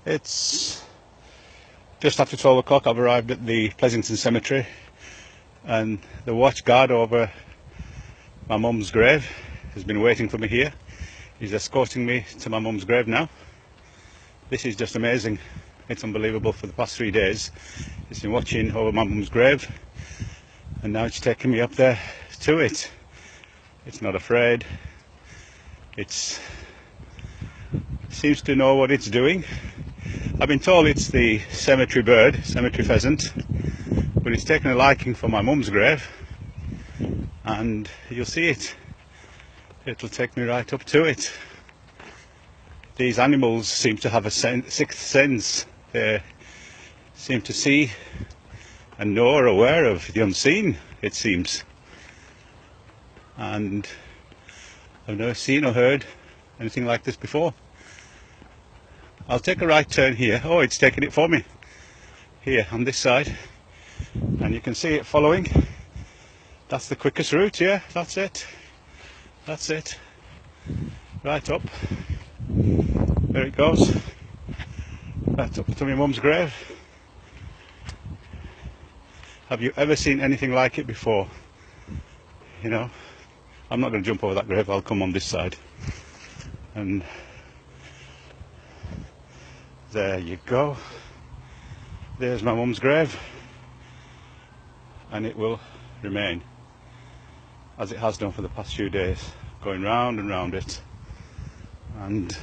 It's just after 12 o'clock. I've arrived at the Pleasington Cemetery, and the watch guard over my mum's grave has been waiting for me here. He's escorting me to my mum's grave now. This is just amazing. It's unbelievable. For the past 3 days he's been watching over my mum's grave, and now it's taking me up there to it. It's not afraid. It seems to know what it's doing. I've been told it's the cemetery bird, cemetery pheasant, but it's taken a liking for my mum's grave, and you'll see it. It'll take me right up to it. These animals seem to have a sixth sense. They seem to see and know or aware of the unseen, it seems. And I've never seen or heard anything like this before. I'll take a right turn here. Oh, it's taking it for me. Here on this side. And you can see it following. That's the quickest route, yeah, that's it. That's it. Right up. There it goes. Right up to my mum's grave. Have you ever seen anything like it before? You know, I'm not going to jump over that grave. I'll come on this side. And there you go. There's my mum's grave, and it will remain as it has done for the past few days, going round and round it. And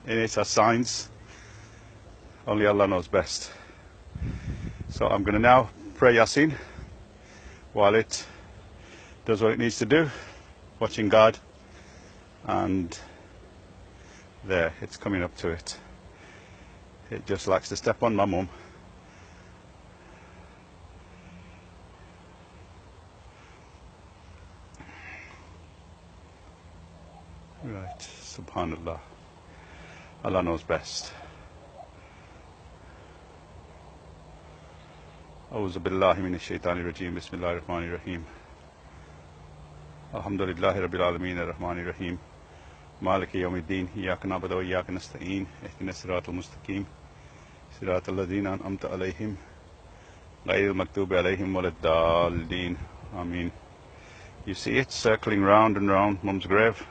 in it are signs. Only Allah knows best. So I'm going to now pray Yasin while it does what it needs to do, watching God. And there, it's coming up to it. It just likes to step on my mum. Right, subhanallah. Allah knows best. A'udhu billahi minash shaitani rajim. Bismillahir rahmanir rahim. Alhamdulillahi rabbil alameen ar-rahmanir rahim. Maliki yawmiddin. Iyyaka na'budu wa iyyaka nasta'in. Ihdinas siratal mustaqim. Siratal ladzina an'amta alayhim ghayril maghdubi alayhim waladdallin. Ameen. You see it circling round and round mum's grave.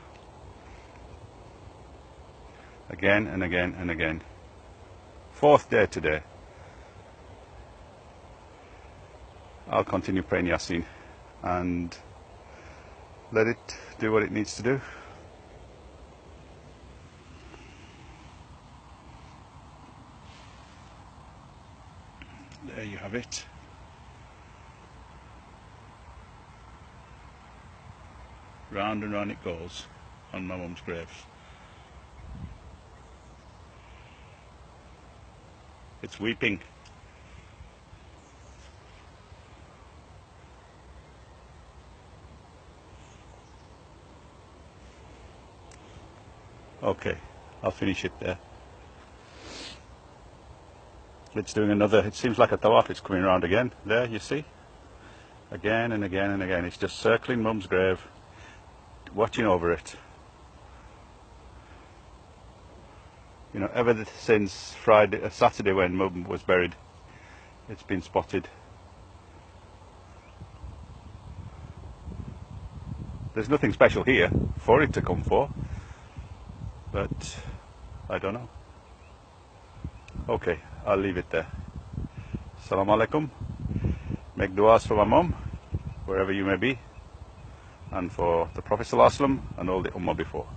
Again and again and again. 4th day today. I'll continue praying Yasin and let it do what it needs to do. There you have it. Round and round it goes on my mum's grave. It's weeping. Okay, I'll finish it there. It's doing another, it seems like a tawaf. It's coming around again. There, you see? Again and again and again. It's just circling mum's grave, watching over it. You know, ever since Saturday when mum was buried, it's been spotted. There's nothing special here for it to come for, but I don't know. Okay, I'll leave it there. Assalamu alaikum. Make du'as for my mum, wherever you may be, and for the Prophet ﷺ and all the ummah before.